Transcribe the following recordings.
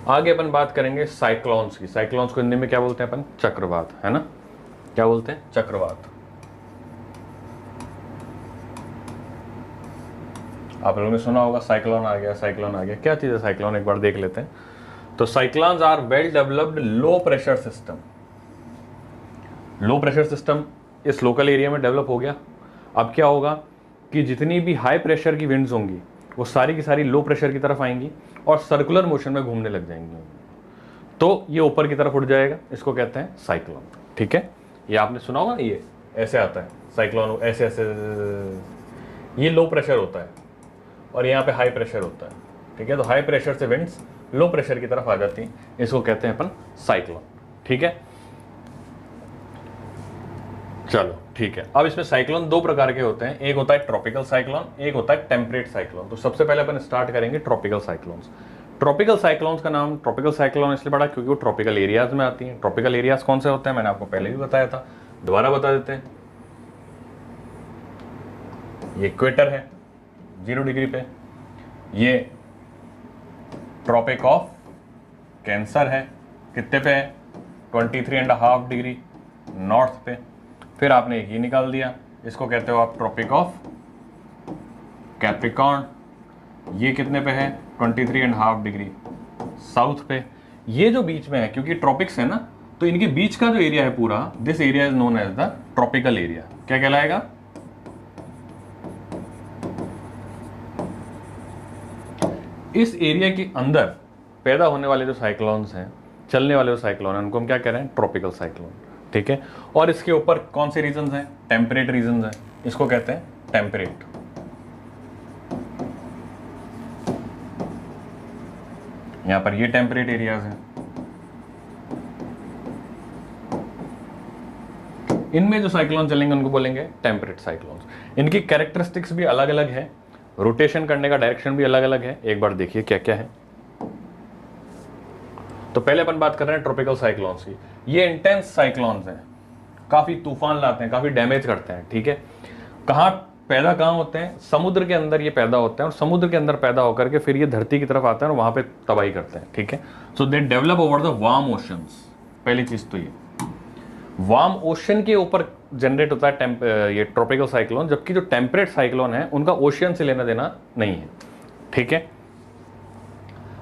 आगे अपन बात करेंगे साइक्लोन्स की। साइक्लोन्स को हिंदी में क्या बोलते हैं अपन? चक्रवात, है ना? क्या बोलते हैं? चक्रवात। आप लोगों ने सुना होगा साइक्लोन आ गया, साइक्लोन आ गया। क्या चीज़ है साइक्लोन, एक बार देख लेते हैं। तो cyclones are well developed low pressure system. Low pressure system इस लोकल एरिया में डेवलप हो गया। अब क्या होगा कि जितनी भी हाई प्रेशर की विंड्स होंगी वो सारी की सारी लो प्रेशर की तरफ आएंगी और सर्कुलर मोशन में घूमने लग जाएंगी, तो ये ऊपर की तरफ उठ जाएगा। इसको कहते हैं साइक्लोन। ठीक है, ये आपने सुना होगा, ये ऐसे आता है साइक्लोन, ऐसे ऐसे। ये लो प्रेशर होता है और यहाँ पे हाई प्रेशर होता है। ठीक है, तो हाई प्रेशर से विंड्स लो प्रेशर की तरफ आ जाती हैं, इसको कहते हैं अपन साइक्लोन। ठीक है, चलो ठीक है। अब इसमें साइक्लोन दो प्रकार के होते हैं, एक होता है ट्रॉपिकल साइक्लोन, एक होता है टेम्परेट साइक्लोन। तो सबसे पहले अपन स्टार्ट करेंगे ट्रॉपिकल साइक्लोन्स। ट्रॉपिकल साइक्लोन्स का नाम ट्रॉपिकल साइक्लोन इसलिए पड़ा क्योंकि वो ट्रॉपिकल एरियाज में आती हैं। ट्रॉपिकल एरियाज कौन से होते हैं मैंने आपको पहले भी बताया था, दोबारा बता देते हैं। ये इक्वेटर है 0 डिग्री पे, ये ट्रॉपिक ऑफ कैंसर है, कितने पे है? 23.5 डिग्री नॉर्थ पे। फिर आपने ये निकाल दिया, इसको कहते हो आप ट्रॉपिक ऑफ कैप्रिकॉर्न, ये कितने पे है? 23.5 डिग्री साउथ पे। ये जो बीच में है, क्योंकि ट्रॉपिक्स है ना, तो इनके बीच का जो एरिया है पूरा, this area is known as the tropical area. क्या कहलाएगा? इस एरिया के अंदर पैदा होने वाले जो साइक्लोन्स हैं, चलने वाले जो साइक्लोन हैं, उनको हम क्या कह रहे हैं? Tropical cyclone. ठीक है, और इसके ऊपर कौन से रीजन्स हैं? टेम्परेट रीजन्स हैं, इसको कहते हैं टेम्परेट। यहां पर ये टेम्परेट एरियाज हैं, इनमें जो साइक्लोन चलेंगे उनको बोलेंगे टेम्परेट साइक्लोन्स। इनकी कैरेक्टरिस्टिक्स भी अलग अलग है, रोटेशन करने का डायरेक्शन भी अलग अलग है। एक बार देखिए क्या क्या है। तो पहले अपन बात कर रहे हैं ट्रॉपिकल साइक्लोन्स की। ये इंटेंस साइक्लोन्स हैं, काफी तूफान लाते हैं, काफी डैमेज करते हैं। ठीक है, कहाँ पैदा कहाँ होते हैं? समुद्र के अंदर ये पैदा होते हैं, और समुद्र के अंदर पैदा होकर के फिर ये धरती की तरफ आते हैं और वहां पे तबाही करते हैं। ठीक है, so they develop over the warm oceans. पहली चीज तो ये वार्म ओशन के ऊपर जनरेट होता है ये ट्रॉपिकल साइक्लोन, जबकि जो टेम्परेट साइक्लोन है उनका ओशियन से लेना देना नहीं है। ठीक है,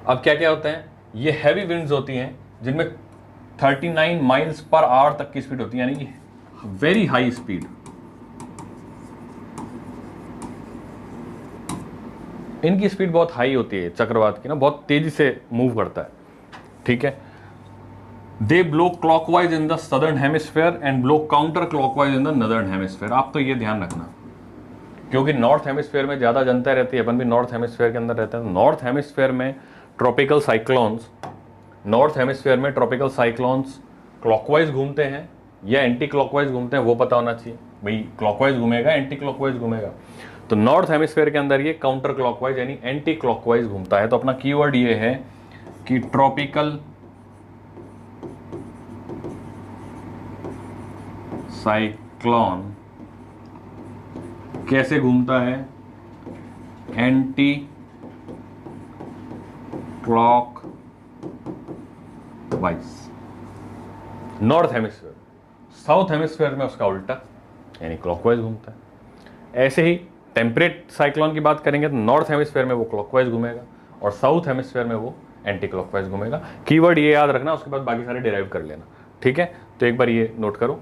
अब क्या क्या होते हैं? ये हैवी विंड्स होती हैं जिनमें 39 माइल्स पर आवर तक की स्पीड होती है, यानी कि वेरी हाई स्पीड। इनकी स्पीड बहुत हाई होती है चक्रवात की ना, बहुत तेजी से मूव करता है। ठीक है, they blow clockwise in the southern hemisphere and blow counter clockwise in the northern hemisphere. आप तो ये ध्यान रखना, क्योंकि नॉर्थ हेमिस्फेयर में ज्यादा जनता रहती है, अपन भी नॉर्थ हेमिस्फेयर के अंदर रहते हैं। नॉर्थ हेमिस्फेयर में ट्रॉपिकल साइक्लोन्स, नॉर्थ हेमिस्फेयर में ट्रॉपिकल साइक्लोन्स क्लॉकवाइज घूमते हैं या एंटी क्लॉकवाइज घूमते हैं, वो पता होना चाहिए भाई। क्लॉकवाइज घूमेगा, एंटी क्लॉकवाइज घूमेगा। तो नॉर्थ हेमिस्फेयर के अंदर ये काउंटर क्लॉकवाइज यानी एंटी क्लॉकवाइज घूमता है। तो अपना कीवर्ड ये है कि ट्रॉपिकल साइक्लोन कैसे घूमता है? Anti clockwise north hemisphere. South hemisphere में उसका उल्टा यानी क्लॉकवाइज घूमता है। ऐसे ही टेम्परेट साइक्लोन की बात करेंगे तो नॉर्थ हेमिस्फेयर में वो क्लॉकवाइज घूमेगा और साउथ हेमिस्फेयर में वो एंटी क्लॉकवाइज घूमेगा। कीवर्ड ये याद रखना, उसके बाद बाकी सारे डिराइव कर लेना। ठीक है, तो एक बार ये नोट करो।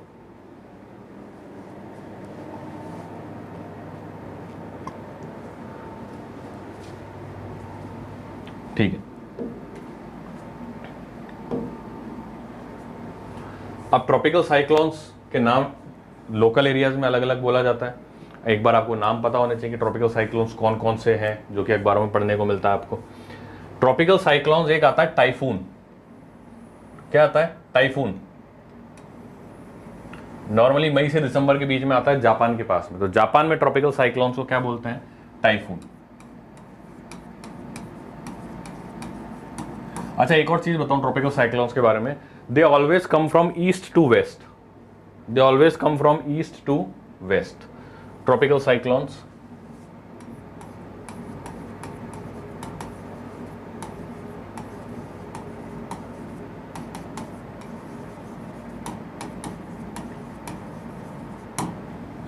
ठीक है, अब ट्रॉपिकल साइक्लोन्स के नाम लोकल एरियाज में अलग अलग बोला जाता है। एक बार आपको नाम पता होने चाहिए कि ट्रॉपिकल साइक्लोन्स कौन कौन से हैं, जो कि अखबारों में पढ़ने को मिलता है आपको। ट्रॉपिकल साइक्लोन्स एक आता है टाइफून। क्या आता है? टाइफून। नॉर्मली मई से दिसंबर के बीच में आता है जापान के पास में। तो जापान में ट्रॉपिकल साइक्लोन्स को क्या बोलते हैं? टाइफून। अच्छा, एक और चीज बताऊं ट्रॉपिकल साइक्लोन्स के बारे में। They always come from east to west. They always come from east to west. Tropical cyclones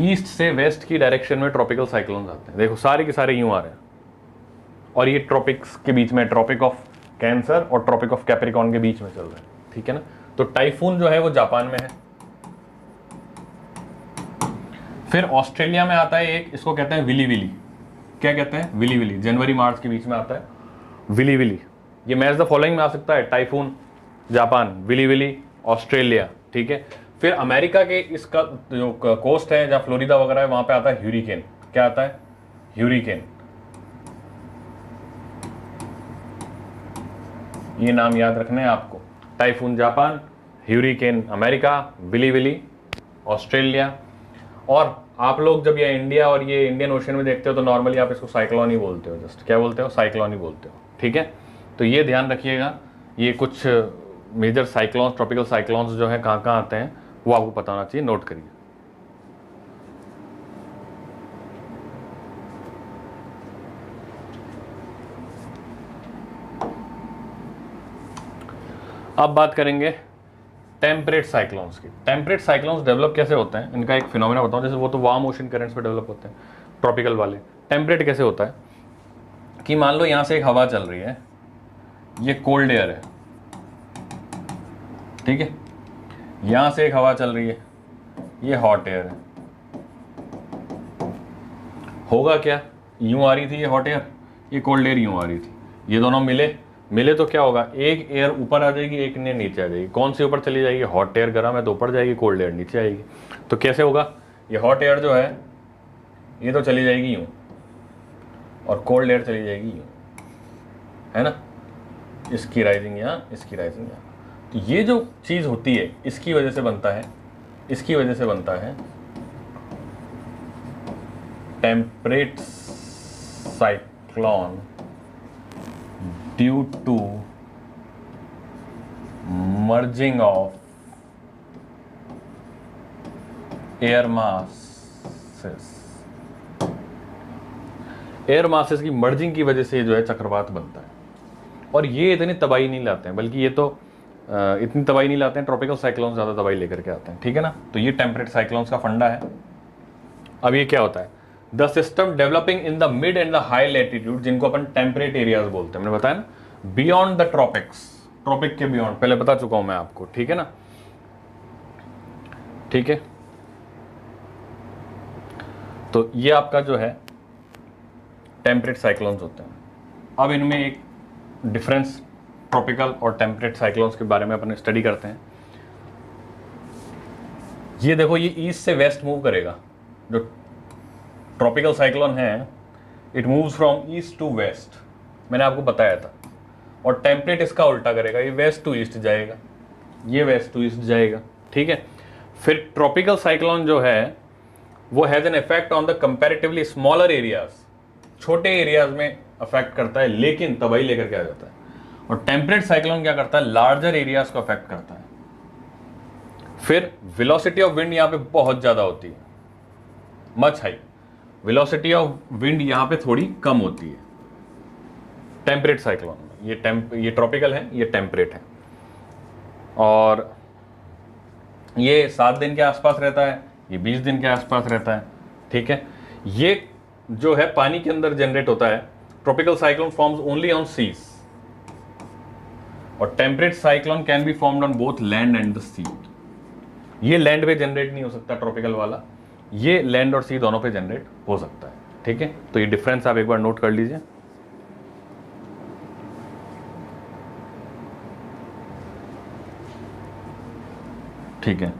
east से वेस्ट की डायरेक्शन में ट्रॉपिकल साइक्लोन आते हैं। देखो सारे के सारे यूं आ रहे हैं, और ये ट्रॉपिक्स के बीच में, ट्रॉपिक ऑफ कैंसर और ट्रॉपिक ऑफ कैप्रिकॉर्न के बीच में चल रहे हैं, ठीक है ना। तो टाइफून जो है वो जापान में है। फिर ऑस्ट्रेलिया में आता है एक, इसको कहते हैं विली विली। क्या कहते हैं? Willie Willie. जनवरी मार्च के बीच में आता है विली विली। ये मैच द फॉलोइंग में आ सकता है, typhoon Japan, willy willy Australia, ठीक है। फिर अमेरिका के इसका जो कोस्ट है जहाँ फ्लोरिडा वगैरह है, वहां पे आता है ह्यूरिकेन। क्या आता है? ह्यूरिकेन। ये नाम याद रखने हैं आपको, typhoon Japan, hurricane America, willy willy Australia. और आप लोग जब ये इंडिया और ये इंडियन ओशन में देखते हो तो नॉर्मली आप इसको साइक्लोन ही बोलते हो, जस्ट क्या बोलते हो? साइक्लोन ही बोलते हो, ठीक है। तो ये ध्यान रखिएगा, ये कुछ मेजर साइक्लोन्स, ट्रॉपिकल साइक्लोन्स जो है कहाँ कहाँ आते हैं वो आपको पता होना चाहिए, नोट करिए। अब बात करेंगे टेम्परेट साइक्लोन्स की। टेम्परेट साइक्लोन्स डेवलप कैसे होते हैं, इनका एक फिनोमेना बताऊं। जैसे वो तो वार्म ओशन करंट्स पे डेवलप होते हैं, ट्रॉपिकल वाले। टेम्परेट कैसे होता है कि मान लो यहां से एक हवा चल रही है, ये कोल्ड एयर है, ठीक है। यहां से एक हवा चल रही है, ये हॉट एयर है। होगा क्या? यूं आ रही थी ये हॉट एयर, ये कोल्ड एयर यूं आ रही थी, ये दोनों मिले तो क्या होगा? एक एयर ऊपर आ जाएगी, एक ने नीचे आ जाएगी। कौन सी ऊपर चली जाएगी? हॉट एयर गर्म है तो ऊपर जाएगी, कोल्ड एयर नीचे आएगी। तो कैसे होगा? ये हॉट एयर जो है ये तो चली जाएगी यूं, और कोल्ड एयर चली जाएगी यूं, है ना। इसकी राइजिंग यहाँ, इसकी राइजिंग यहाँ। तो ये जो चीज होती है इसकी वजह से बनता है, इसकी वजह से बनता है temperate cyclone due to merging of air masses. Air masses की मर्जिंग की वजह से जो है चक्रवात बनता है। और ये इतनी तबाही नहीं लाते हैं, बल्कि ये तो इतनी तबाही नहीं लाते हैं, ट्रॉपिकल साइक्लोन ज़्यादा तबाही लेकर के आते हैं, ठीक है ना। तो ये टेम्परेट साइक्लोन्स का फंडा है। अब ये क्या होता है? The system developing in the mid and the high latitude, जिनको अपन टेम्परेट एरियाज बोलते हैं, मैंने बताया ना, बियॉन्ड द ट्रॉपिक्स, ट्रॉपिक के बियॉन्ड, पहले बता चुका हूं मैं आपको, ठीक है ना, ठीक है। तो ये आपका जो है टेम्परेट साइक्लोन्स होते हैं। अब इनमें एक डिफरेंस ट्रॉपिकल और टेम्परेट साइक्लोन्स के बारे में अपन स्टडी करते हैं। ये देखो, ये ईस्ट से वेस्ट मूव करेगा। जो ट्रॉपिकल साइक्लोन है it moves from east to west, मैंने आपको बताया था। और टेम्परेट इसका उल्टा करेगा, ये वेस्ट टू ईस्ट जाएगा, ये वेस्ट टू ईस्ट जाएगा, ठीक है। फिर ट्रॉपिकल साइक्लोन जो है वो has an effect on the comparatively smaller areas, छोटे एरियाज में अफेक्ट करता है लेकिन तबाही लेकर के आ जाता है। और टेम्परेट साइक्लोन क्या करता है? लार्जर एरियाज को अफेक्ट करता है। फिर वेलोसिटी ऑफ विंड यहाँ पे बहुत ज्यादा होती है, much high. Velocity of wind यहाँ पे थोड़ी कम होती है टेम्परेट साइक्लोन में। ये ट्रॉपिकल है, ये टेम्परेट है। और ये 7 दिन के आसपास रहता है, ये 20 दिन के आसपास रहता है, ठीक है। ये जो है पानी के अंदर जनरेट होता है। Tropical cyclone forms only on seas, और temperate cyclone can be formed on both land and the sea. ये लैंड पे जनरेट नहीं हो सकता ट्रॉपिकल वाला, ये लैंड और सी दोनों पे जनरेट हो सकता है, ठीक है। तो ये डिफरेंस आप एक बार नोट कर लीजिए। ठीक है।